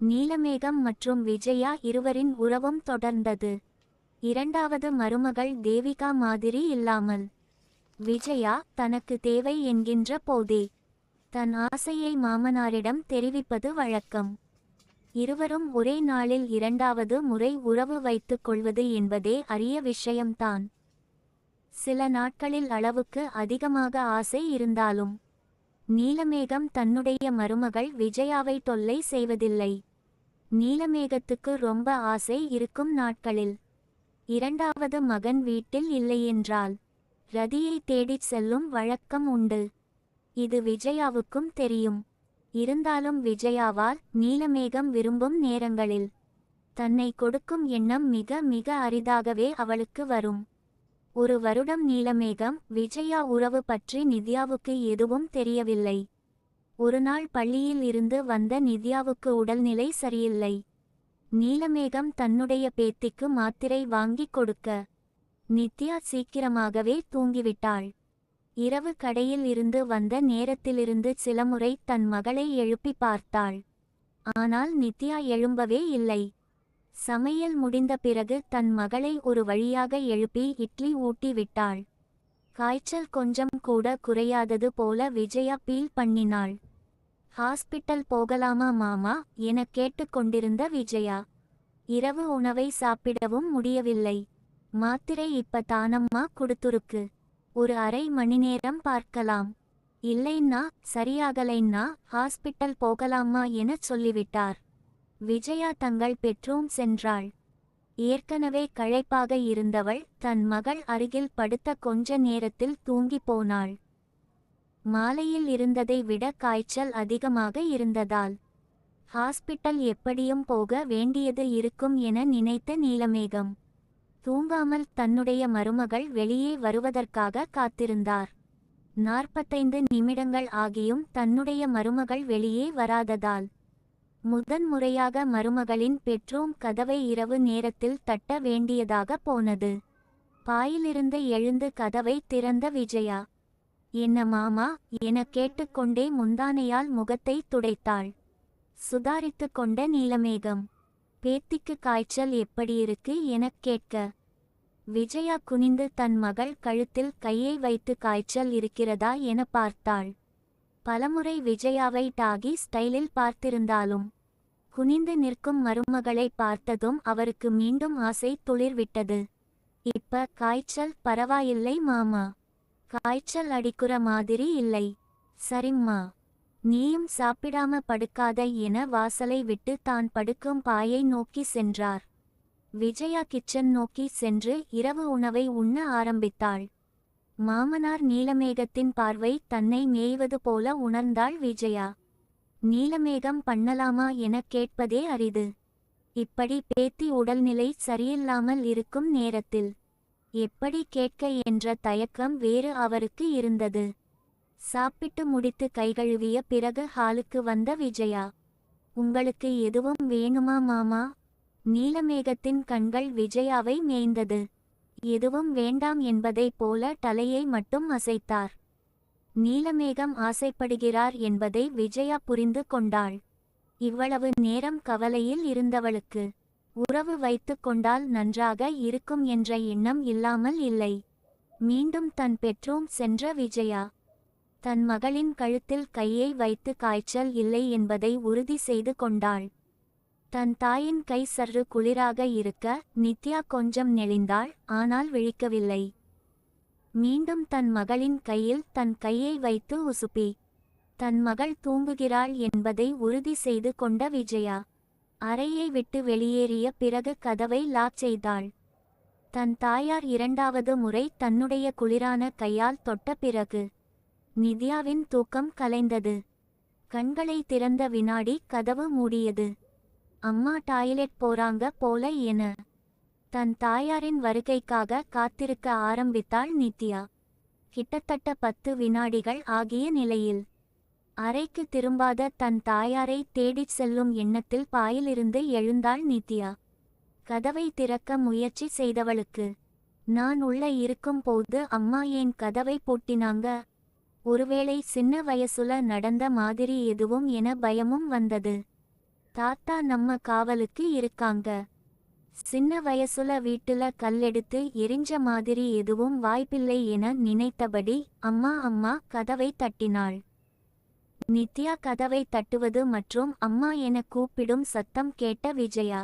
நீலமேகம் மற்றும் விஜயா இருவரின் உறவும் தொடர்ந்தது. இரண்டாவது மருமகள் தேவிகா மாதிரி இல்லாமல். விஜயா தனக்கு தேவை என்கின்ற போதே தன் ஆசையை மாமனாரிடம் தெரிவிப்பது வழக்கம். இருவரும் ஒரே நாளில் இரண்டாவது முறை உறவு வைத்துக் கொள்வது என்பதே அரிய விஷயம்தான். சில நாட்களில் அளவுக்கு அதிகமாக ஆசை இருந்தாலும் நீலமேகம் தன்னுடைய மருமகள் விஜயாவை தொல்லை செய்வதில்லை. நீலமேகத்துக்கு ரொம்ப ஆசை இருக்கும் நாட்களில் இரண்டாவது மகன் வீட்டில் இல்லையென்றால் ரதியை தேடிச் செல்லும் வழக்கம் உண்டு. இது விஜயாவுக்கும் தெரியும். இருந்தாலும் விஜயாவால் நீலமேகம் விரும்பும் நேரங்களில் தன்னை கொடுக்கும் எண்ணம் மிக மிக அரிதாகவே அவளுக்கு வரும். ஒரு வருடம் நீலமேகம் விஜயா உறவு பற்றி நித்யாவுக்கு எதுவும் தெரியவில்லை. ஒருநாள் பள்ளியில் இருந்து வந்த நித்யாவுக்கு உடல்நிலை சரியில்லை. நீலமேகம் தன்னுடைய பேத்திக்கு மாத்திரை வாங்கிக் கொடுக்க நித்யா சீக்கிரமாகவே தூங்கிவிட்டாள். இரவு கடையில் இருந்து வந்த நேரத்திலிருந்து சில முறை தன் மகளை எழுப்பி பார்த்தாள். ஆனால் நித்யா எழும்பவே இல்லை. சமையல் முடிந்த பிறகு தன் மகளை ஒரு வழியாக எழுப்பி இட்லி ஊட்டி விட்டாள். காய்ச்சல் கொஞ்சம் கூட குறையாதது போல விஜயா பீல் பண்ணினாள். ஹாஸ்பிட்டல் போகலாமா மாமா என கேட்டுக்கொண்டிருந்த விஜயா இரவு உணவை சாப்பிடவும் முடியவில்லை. மாத்திரை இப்ப தானம்மா கொடுத்துருக்கு, ஒரு அரை மணி நேரம் பார்க்கலாம், இல்லைன்னா சரியாகலைன்னா ஹாஸ்பிட்டல் போகலாமா என சொல்லிவிட்டார். விஜயா தங்கள் பெட்ரூம் சென்றாள். ஏற்கனவே களைப்பாக இருந்தவள் தன் மகள் அருகில் படுத்த கொஞ்ச நேரத்தில் தூங்கி போனாள். மாலையில் இருந்ததை விட காய்ச்சல் அதிகமாக இருந்ததால் ஹாஸ்பிட்டல் எப்படியும் போக வேண்டியது இருக்கும் என நினைத்த நீலமேகம் தூங்காமல் தன்னுடைய மருமகள் வெளியே வருவதற்காக காத்திருந்தார். 45 நிமிடங்கள் ஆகியும் தன்னுடைய மருமகள் வெளியே வராததால் முதன் முறையாக மருமகளின் பெட்ரூம் கதவை இரவு நேரத்தில் தட்ட வேண்டியதாக போனது. பாயிலிருந்து எழுந்து கதவை திறந்த விஜயா என்ன மாமா என கேட்டுக்கொண்டே முந்தானையால் முகத்தை துடைத்தாள். சுதாரித்து கொண்ட நீலமேகம் பேத்திக்கு காய்ச்சல் எப்படியிருக்கு எனக் கேட்க விஜயா குனிந்து தன் மகள் கழுத்தில் கையை வைத்து காய்ச்சல் இருக்கிறதா என பார்த்தாள். பலமுறை விஜயாவை டாகி ஸ்டைலில் பார்த்திருந்தாலும் குனிந்து நிற்கும் மருமகளை பார்த்ததும் அவருக்கு மீண்டும் ஆசை துளிர்விட்டது. இப்ப காய்ச்சல் பரவாயில்லை மாமா, காய்ச்சல் அடிக்குற மாதிரி இல்லை, சரிம்மா நீயும் சாப்பிடாம படுக்காத என வாசலை விட்டு தான் படுக்கும் பாயை நோக்கி சென்றார். விஜயா கிச்சன் நோக்கி சென்று இரவு உணவை உண்ண ஆரம்பித்தாள். மாமனார் நீலமேகத்தின் பார்வை தன்னை மேய்வது போல உணர்ந்தாள் விஜயா. நீலமேகம் பண்ணலாமா என கேட்பதே அரிது. இப்படி பேத்தி உடல்நிலை சரியில்லாமல் இருக்கும் நேரத்தில் எப்படி கேட்க என்ற தயக்கம் வேறு அவருக்கு இருந்தது. சாப்பிட்டு முடித்து கைகழுவிய பிறகு ஹாலுக்கு வந்த விஜயா உங்களுக்கு எதுவும் வேணுமா மாமா? நீலமேகத்தின் கண்கள் விஜயாவை மேய்ந்தது. எதுவும் வேண்டாம் என்பதைப் போல தலையை மட்டும் அசைத்தார். நீலமேகம் ஆசைப்படுகிறார் என்பதை விஜயா புரிந்து கொண்டாள். இவ்வளவு நேரம் கவலையில் இருந்தவளுக்கு உறவு வைத்து கொண்டால் நன்றாக இருக்கும் என்ற எண்ணம் இல்லாமல் இல்லை. மீண்டும் தன் பெட்ரூம் சென்ற விஜயா தன் மகளின் கழுத்தில் கையை வைத்து காய்ச்சல் இல்லை என்பதை உறுதி செய்து கொண்டாள். தன் தாயின் கை சற்று குளிராக இருக்க நித்யா கொஞ்சம் நெளிந்தாள். ஆனால் விழிக்கவில்லை. மீண்டும் தன் மகளின் கையில் தன் கையை வைத்து உசுப்பி தன் மகள் தூங்குகிறாள் என்பதை உறுதி செய்து கொண்ட விஜயா அறையை விட்டு வெளியேறிய பிறகு கதவை லாக் செய்தாள். தன் தாயார் இரண்டாவது முறை தன்னுடைய குளிரான கையால் தொட்ட பிறகு நித்யாவின் தூக்கம் கலைந்தது. கண்களை திறந்த வினாடி கதவு மூடியது. அம்மா டாய்லெட் போறாங்க போல என தன் தாயாரின் வருகைக்காக காத்திருக்க ஆரம்பித்தாள் நித்யா. கிட்டத்தட்ட 10 வினாடிகள் ஆகிய நிலையில் அறைக்கு திரும்பாத தன் தாயாரை தேடிச் செல்லும் எண்ணத்தில் பாயிலிருந்து எழுந்தாள் நித்யா. கதவை திறக்க முயற்சி செய்தவளுக்கு நான் உள்ள இருக்கும் போது அம்மா ஏன் கதவை பூட்டினாங்க? ஒருவேளை சின்ன வயசுல நடந்த மாதிரி எதுவும் என பயமும் வந்தது. தாத்தா நம்ம காவலுக்கு இருக்காங்க. சின்ன வயசுல வீட்டுல கல்லெடுத்து எரிஞ்ச மாதிரி எதுவும் வாய்ப்பில்லை என நினைத்தபடி அம்மா அம்மா கதவை தட்டினாள். நித்யா கதவை தட்டுவது மற்றும் அம்மா என கூப்பிடும் சத்தம் கேட்ட விஜயா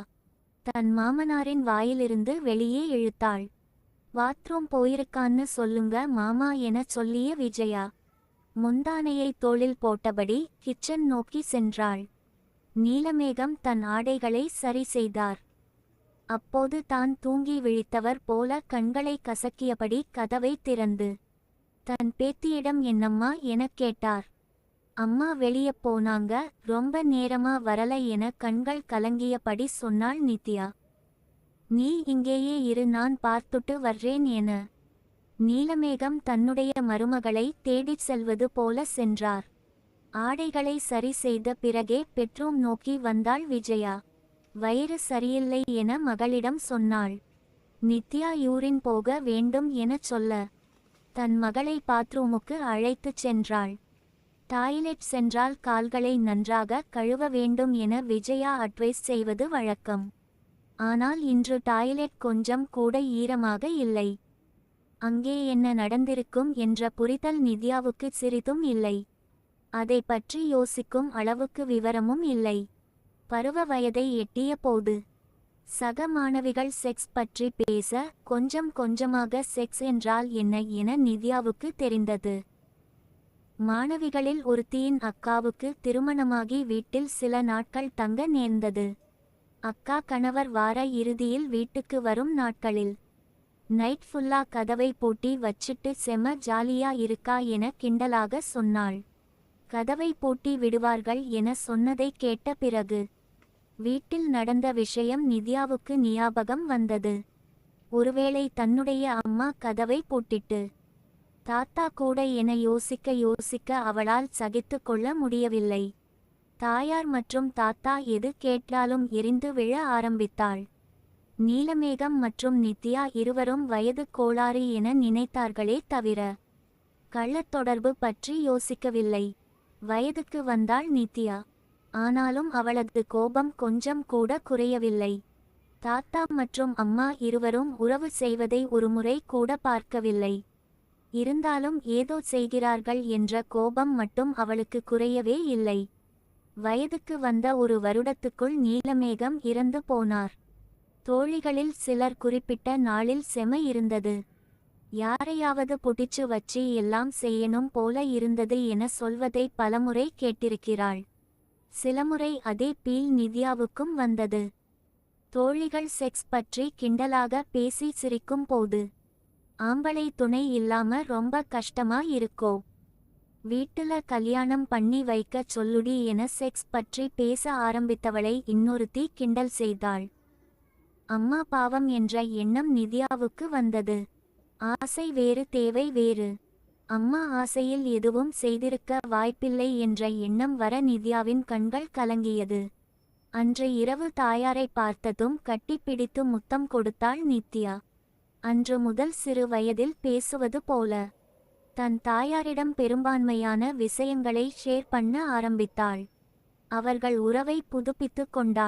தன் மாமனாரின் வாயிலிருந்து வெளியே இழுத்தாள். பாத்ரூம் போயிருக்கான்னு சொல்லுங்க மாமா என சொல்லிய விஜயா முந்தானையை தோளில் போட்டபடி கிச்சன் நோக்கி சென்றாள். நீலமேகம் தன் ஆடைகளை சரி செய்தார். அப்போது தான் தூங்கி விழித்தவர் போல கண்களை கசக்கியபடி கதவை திறந்து தன் பேத்தியிடம் என்னம்மா எனக் கேட்டார். அம்மா வெளியே போனாங்க, ரொம்ப நேரமா வரல என கண்கள் கலங்கியபடி சொன்னாள் நித்யா. நீ இங்கேயே இரு, நான் பார்த்துட்டு வர்றேன் என நீலமேகம் தன்னுடைய மருமகளை தேடிச் செல்வது போல சென்றார். ஆடைகளை சரி செய்த பிறகே பெட்ரூம் நோக்கி வந்தாள் விஜயா. வயிறு சரியில்லை என மகளிடம் சொன்னாள். நித்யா யூரின் போக வேண்டும் எனச் சொல்ல தன் மகளை பாத்ரூமுக்கு அழைத்துச் சென்றாள். டாய்லெட் சென்றால் கால்களை நன்றாக கழுவ வேண்டும் என விஜயா அட்வைஸ் செய்வது வழக்கம். ஆனால் இன்று டாய்லெட் கொஞ்சம் கூட ஈரமாக இல்லை. அங்கே என்ன நடந்திருக்கும் என்ற புரிதல் நித்யாவுக்கு சிறிதும் இல்லை. அதை பற்றி யோசிக்கும் அளவுக்கு விவரமும் இல்லை. பருவ வயதை எட்டிய போது சக மாணவிகள் செக்ஸ் பற்றி பேச கொஞ்சம் கொஞ்சமாக செக்ஸ் என்றால் என்ன என நித்யாவுக்கு தெரிந்தது. மாணவிகளில் ஒருத்தியின் அக்காவுக்கு திருமணமாகி வீட்டில் சில நாட்கள் தங்க நேர்ந்தது. அக்கா கணவர் வார இறுதியில் வீட்டுக்கு வரும் நாட்களில் நைட் ஃபுல்லா கதவை பூட்டி வச்சிட்டு செம ஜாலியா இருக்கா என கிண்டலாக சொன்னாள். கதவை பூட்டி விடுவார்கள் என சொன்னதை கேட்ட பிறகு வீட்டில் நடந்த விஷயம் நித்யாவுக்கு ஞாபகம் வந்தது. ஒருவேளை தன்னுடைய அம்மா கதவை பூட்டிட்டு தாத்தா கூட என யோசிக்க அவளால் சகித்து கொள்ள முடியவில்லை. தாயார் மற்றும் தாத்தா எது கேட்டாலும் எரிந்து விழ ஆரம்பித்தாள். நீலமேகம் மற்றும் நித்யா இருவரும் வயது கோளாறு என நினைத்தார்களே தவிர கள்ளத் தொடர்பு பற்றி யோசிக்கவில்லை. வயதுக்கு வந்தாள் நித்யா. ஆனாலும் அவளது கோபம் கொஞ்சம் கூட குறையவில்லை. தாத்தா மற்றும் அம்மா இருவரும் உறவு செய்வதை ஒருமுறை கூட பார்க்கவில்லை. இருந்தாலும் ஏதோ செய்கிறார்கள் என்ற கோபம் மட்டும் அவளுக்கு குறையவே இல்லை. வயதுக்கு வந்த ஒரு வருடத்துக்குள் நீலமேகம் இறந்து போனார். தோழிகளில் சிலர் குறிப்பிட்ட நாளில் செம இருந்தது, யாரையாவது புடிச்சு வச்சு எல்லாம் செய்யணும் போல இருந்தது என சொல்வதை பலமுறை கேட்டிருக்கிறாள். சிலமுறை அதே பீல் நித்யாவுக்கும் வந்தது. தோழிகள் செக்ஸ் பற்றி கிண்டலாக பேசி சிரிக்கும் போது ஆம்பளை துணை இல்லாம ரொம்ப கஷ்டமா இருக்கோ, வீட்டுல கல்யாணம் பண்ணி வைக்க சொல்லுடி என செக்ஸ் பற்றி பேச ஆரம்பித்தவளை இன்னொருத்தி கிண்டல் செய்தாள். அம்மா பாவம் என்ற எண்ணம் நித்யாவுக்கு வந்தது. ஆசை வேறு, தேவை வேறு. அம்மா ஆசையில் எதுவும் செய்திருக்க வாய்ப்பில்லை என்ற எண்ணம் வர நித்யாவின் கண்கள் கலங்கியது. அன்று இரவு தாயாரை பார்த்ததும் கட்டிப்பிடித்து முத்தம் கொடுத்தாள் நித்யா. அன்று முதல் சிறு வயதில் பேசுவது போல தன் தாயாரிடம் பெரும்பான்மையான விஷயங்களை ஷேர் பண்ண ஆரம்பித்தாள். அவர்கள் உறவை புதுப்பித்து கொண்டாள்.